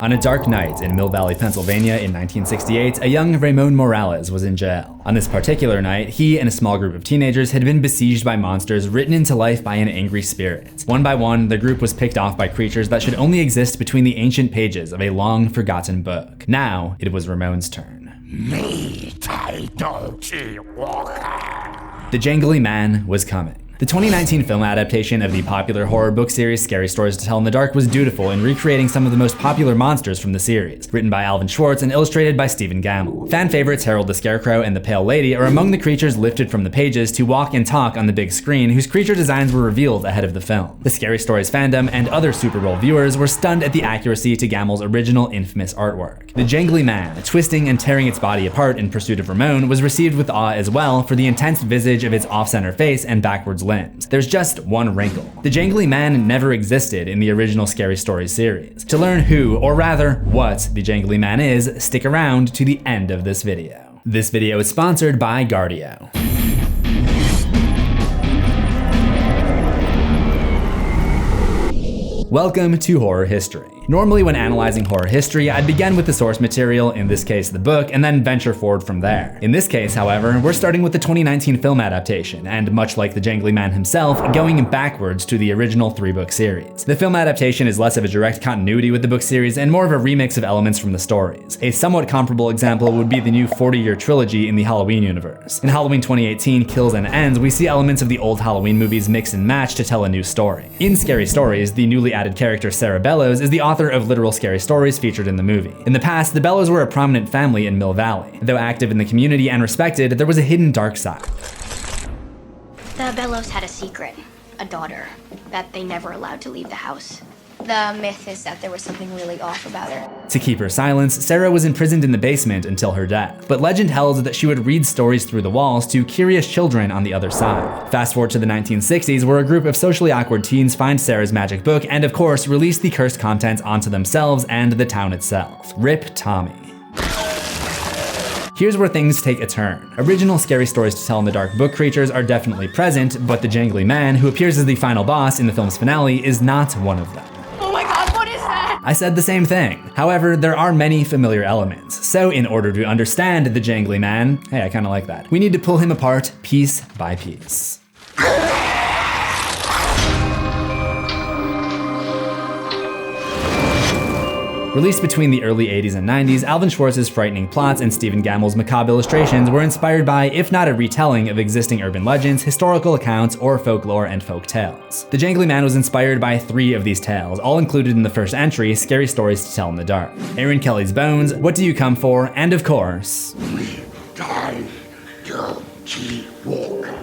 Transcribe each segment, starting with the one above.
On a dark night in Mill Valley, Pennsylvania in 1968, a young Ramon Morales was in jail. On this particular night, he and a small group of teenagers had been besieged by monsters written into life by an angry spirit. One by one, the group was picked off by creatures that should only exist between the ancient pages of a long forgotten book. Now, it was Ramon's turn. The Jangly Man was coming. The 2019 film adaptation of the popular horror book series Scary Stories to Tell in the Dark was dutiful in recreating some of the most popular monsters from the series, written by Alvin Schwartz and illustrated by Stephen Gammell. Fan favorites Harold the Scarecrow and the Pale Lady are among the creatures lifted from the pages to walk and talk on the big screen, whose creature designs were revealed ahead of the film. The Scary Stories fandom and other Super Bowl viewers were stunned at the accuracy to Gammell's original infamous artwork. The Jangly Man, twisting and tearing its body apart in pursuit of Ramon, was received with awe as well for the intense visage of its off-center face and backwards limbs. There's just one wrinkle. The Jangly Man never existed in the original Scary Stories series. To learn who, or rather, what the Jangly Man is, stick around to the end of this video. This video is sponsored by Gaurdio. Welcome to Horror History. Normally when analyzing horror history, I'd begin with the source material, in this case the book, and then venture forward from there. In this case, however, we're starting with the 2019 film adaptation, and much like the Jangly Man himself, going backwards to the original 3-book series. The film adaptation is less of a direct continuity with the book series and more of a remix of elements from the stories. A somewhat comparable example would be the new 40-year trilogy in the Halloween universe. In Halloween 2018, Kills and Ends, we see elements of the old Halloween movies mixed and matched to tell a new story. In Scary Stories, the newly added character Sarah Bellows is the author of literal scary stories featured in the movie. In the past, the Bellows were a prominent family in Mill Valley. Though active in the community and respected, there was a hidden dark side. The Bellows had a secret, a daughter, that they never allowed to leave the house. The myth is that there was something really off about her. To keep her silence, Sarah was imprisoned in the basement until her death, but legend held that she would read stories through the walls to curious children on the other side. Fast forward to the 1960s, where a group of socially awkward teens find Sarah's magic book and, of course, release the cursed contents onto themselves and the town itself. Rip Tommy. Here's where things take a turn. Original Scary Stories to Tell in the Dark book creatures are definitely present, but the Jangly Man, who appears as the final boss in the film's finale, is not one of them. Oh my god, what is that? I said the same thing. However, there are many familiar elements. So in order to understand the Jangly Man, hey, I kinda like that, we need to pull him apart piece by piece. Released between the early 80s and 90s, Alvin Schwartz's frightening plots and Stephen Gammell's macabre illustrations were inspired by, if not a retelling of existing urban legends, historical accounts, or folklore and folk tales. The Jangly Man was inspired by 3 of these tales, all included in the first entry, Scary Stories to Tell in the Dark. Aaron Kelly's Bones, What Do You Come For, and of course,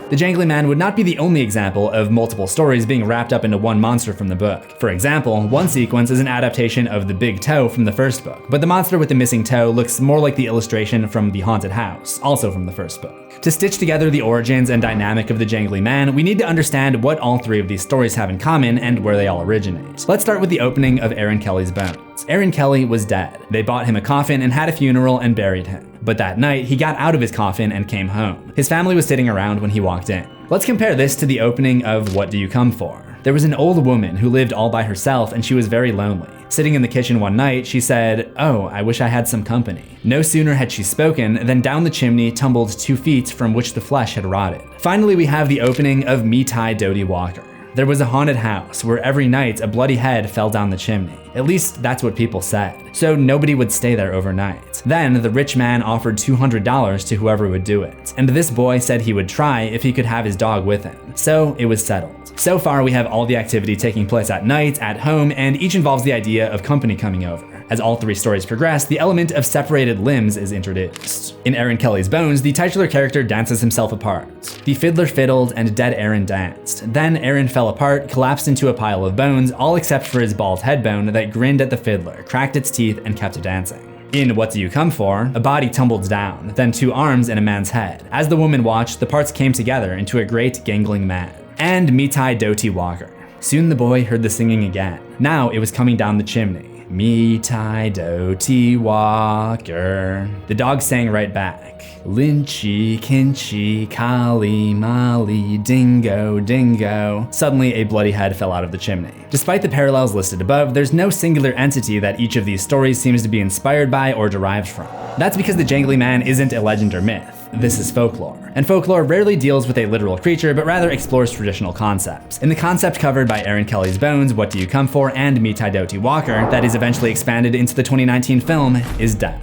the Jangly Man would not be the only example of multiple stories being wrapped up into one monster from the book. For example, one sequence is an adaptation of the Big Toe from the first book, but the monster with the missing toe looks more like the illustration from The Haunted House, also from the first book. To stitch together the origins and dynamic of the Jangly Man, we need to understand what all 3 of these stories have in common and where they all originate. Let's start with the opening of Aaron Kelly's Bones. Aaron Kelly was dead. They bought him a coffin and had a funeral and buried him. But that night, he got out of his coffin and came home. His family was sitting around when he walked in. Let's compare this to the opening of What Do You Come For? There was an old woman who lived all by herself and she was very lonely. Sitting in the kitchen one night, she said, "Oh, I wish I had some company." No sooner had she spoken than down the chimney tumbled 2 feet from which the flesh had rotted. Finally, we have the opening of Me Tai Doty Walker. There was a haunted house where every night a bloody head fell down the chimney. At least that's what people said. So nobody would stay there overnight. Then the rich man offered $200 to whoever would do it. And this boy said he would try if he could have his dog with him. So it was settled. So far we have all the activity taking place at night, at home, and each involves the idea of company coming over. As all 3 stories progress, the element of separated limbs is introduced. In Aaron Kelly's Bones, the titular character dances himself apart. The fiddler fiddled and dead Aaron danced. Then Aaron fell apart, collapsed into a pile of bones, all except for his bald head bone that grinned at the fiddler, cracked its teeth, and kept dancing. In What Do You Come For? A body tumbled down, then 2 arms and a man's head. As the woman watched, the parts came together into a great gangling man. And Me Tai Doty Walker. Soon the boy heard the singing again. Now it was coming down the chimney. Me tai do ti walker. The dog sang right back. Lynchy, kinchy, kali, mali, dingo, dingo. Suddenly, a bloody head fell out of the chimney. Despite the parallels listed above, there's no singular entity that each of these stories seems to be inspired by or derived from. That's because the Jangly Man isn't a legend or myth. This is folklore. And folklore rarely deals with a literal creature, but rather explores traditional concepts. In the concept covered by Aaron Kelly's Bones, What Do You Come For, and Me Tai Do Ti Walker, that is eventually expanded into the 2019 film, is death.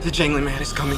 The Jangly Man is coming.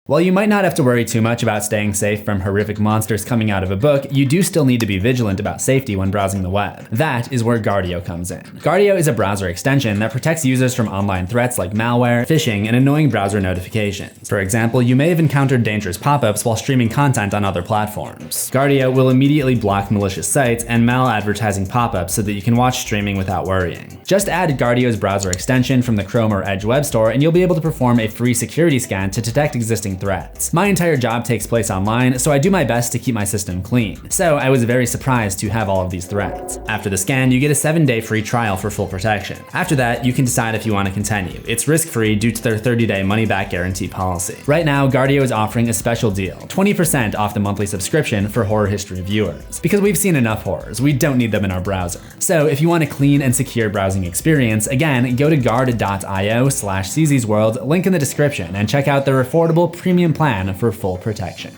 While you might not have to worry too much about staying safe from horrific monsters coming out of a book, you do still need to be vigilant about safety when browsing the web. That is where Gaurdio comes in. Gaurdio is a browser extension that protects users from online threats like malware, phishing, and annoying browser notifications. For example, you may have encountered dangerous pop-ups while streaming content on other platforms. Gaurdio will immediately block malicious sites and mal-advertising pop-ups so that you can watch streaming without worrying. Just add Gaurdio's browser extension from the Chrome or Edge web store and you'll be able to perform a free security scan to detect existing threats. My entire job takes place online, so I do my best to keep my system clean. So I was very surprised to have all of these threats. After the scan, you get a 7-day free trial for full protection. After that, you can decide if you want to continue. It's risk-free due to their 30-day money-back guarantee policy. Right now, Gaurdio is offering a special deal, 20% off the monthly subscription for horror history viewers. Because we've seen enough horrors, we don't need them in our browser. So if you want a clean and secure browsing experience, again, go to guard.io/CZsWorld, link in the description, and check out their affordable premium plan for full protection.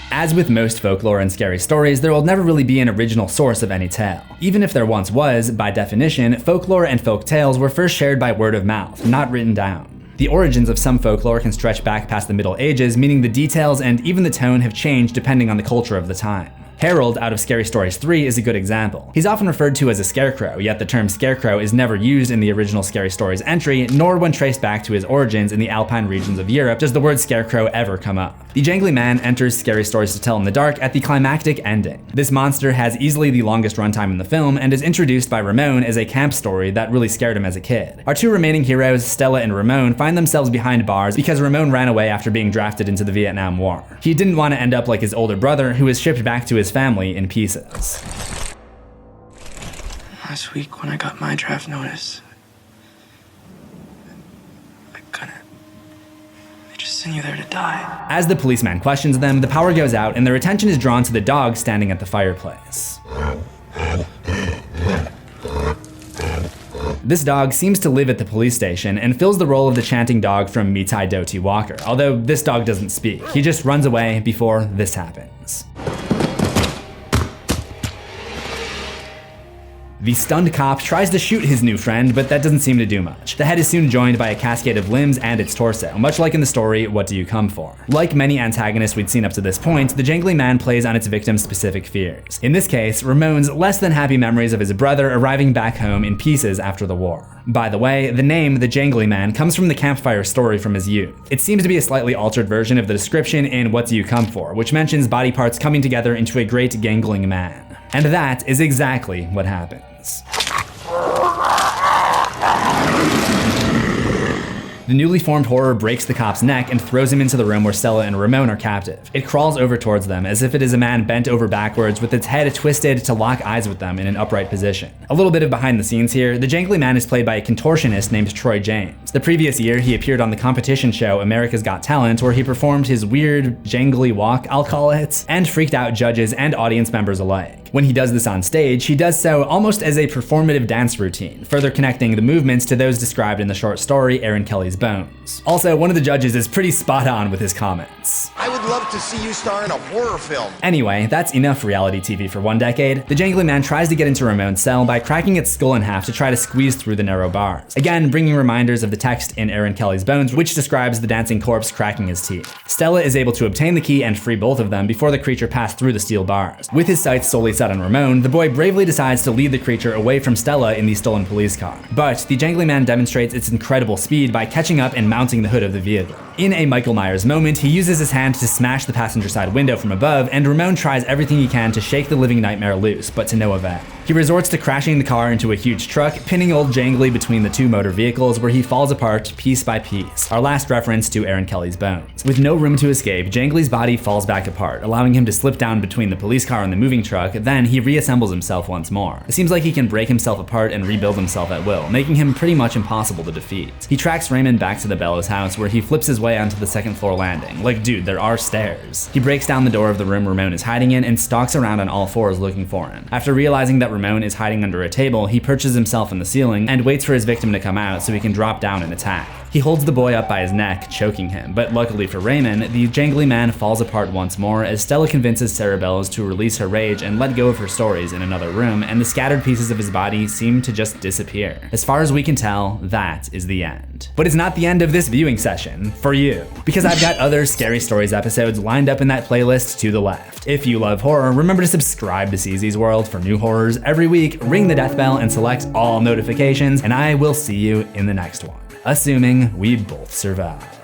As with most folklore and scary stories, there will never really be an original source of any tale. Even if there once was, by definition, folklore and folk tales were first shared by word of mouth, not written down. The origins of some folklore can stretch back past the Middle Ages, meaning the details and even the tone have changed depending on the culture of the time. Harold out of Scary Stories 3 is a good example. He's often referred to as a scarecrow, yet the term scarecrow is never used in the original Scary Stories entry, nor when traced back to his origins in the Alpine regions of Europe does the word scarecrow ever come up. The Jangly Man enters Scary Stories to Tell in the Dark at the climactic ending. This monster has easily the longest runtime in the film and is introduced by Ramon as a camp story that really scared him as a kid. Our two remaining heroes, Stella and Ramon, find themselves behind bars because Ramon ran away after being drafted into the Vietnam War. He didn't want to end up like his older brother, who was shipped back to his family in pieces. Last week when I got my draft notice, they just send you there to die. As the policeman questions them, the power goes out and their attention is drawn to the dog standing at the fireplace. This dog seems to live at the police station and fills the role of the chanting dog from Me Tai Do Ti Walker, although this dog doesn't speak. He just runs away before this happens. The stunned cop tries to shoot his new friend, but that doesn't seem to do much. The head is soon joined by a cascade of limbs and its torso, much like in the story, What Do You Come For? Like many antagonists we'd seen up to this point, the Jangly Man plays on its victim's specific fears. In this case, Ramon's less than happy memories of his brother arriving back home in pieces after the war. By the way, the name, the Jangly Man, comes from the campfire story from his youth. It seems to be a slightly altered version of the description in What Do You Come For, which mentions body parts coming together into a great gangling man. And that is exactly what happens. The newly formed horror breaks the cop's neck and throws him into the room where Stella and Ramon are captive. It crawls over towards them as if it is a man bent over backwards with its head twisted to lock eyes with them in an upright position. A little bit of behind the scenes here, the Jangly Man is played by a contortionist named Troy James. The previous year, he appeared on the competition show America's Got Talent, where he performed his weird, jangly walk, I'll call it, and freaked out judges and audience members alike. When he does this on stage, he does so almost as a performative dance routine, further connecting the movements to those described in the short story Aaron Kelly's Bones. Also, one of the judges is pretty spot on with his comments. I would love to see you star in a horror film. Anyway, that's enough reality TV for one decade. The Jangly Man tries to get into Ramon's cell by cracking its skull in half to try to squeeze through the narrow bars. Again, bringing reminders of the text in Aaron Kelly's Bones, which describes the dancing corpse cracking his teeth. Stella is able to obtain the key and free both of them before the creature passed through the steel bars. With his sights solely set on Ramon, the boy bravely decides to lead the creature away from Stella in the stolen police car. But the Jangly Man demonstrates its incredible speed by catching up and mounting the hood of the vehicle. In a Michael Myers moment, he uses his hand to smash the passenger side window from above, and Ramon tries everything he can to shake the living nightmare loose, but to no avail. He resorts to crashing the car into a huge truck, pinning old Jangly between the two motor vehicles, where he falls apart piece by piece, our last reference to Aaron Kelly's bones. With no room to escape, Jangly's body falls back apart, allowing him to slip down between the police car and the moving truck. Then he reassembles himself once more. It seems like he can break himself apart and rebuild himself at will, making him pretty much impossible to defeat. He tracks Raymond back to the Bellows house, where he flips his way onto the second floor landing. Like, dude, there are stairs. He breaks down the door of the room Ramon is hiding in and stalks around on all fours looking for him. After realizing that Ramon is hiding under a table, he perches himself in the ceiling and waits for his victim to come out so he can drop down and attack. He holds the boy up by his neck, choking him, but luckily for Raymond, the Jangly Man falls apart once more as Stella convinces Sarah Bellows to release her rage and let go of her stories in another room, and the scattered pieces of his body seem to just disappear. As far as we can tell, that is the end. But it's not the end of this viewing session, for you, because I've got other Scary Stories episodes lined up in that playlist to the left. If you love horror, remember to subscribe to CZsWorld for new horrors every week, ring the death bell and select all notifications, and I will see you in the next one. Assuming we both survive.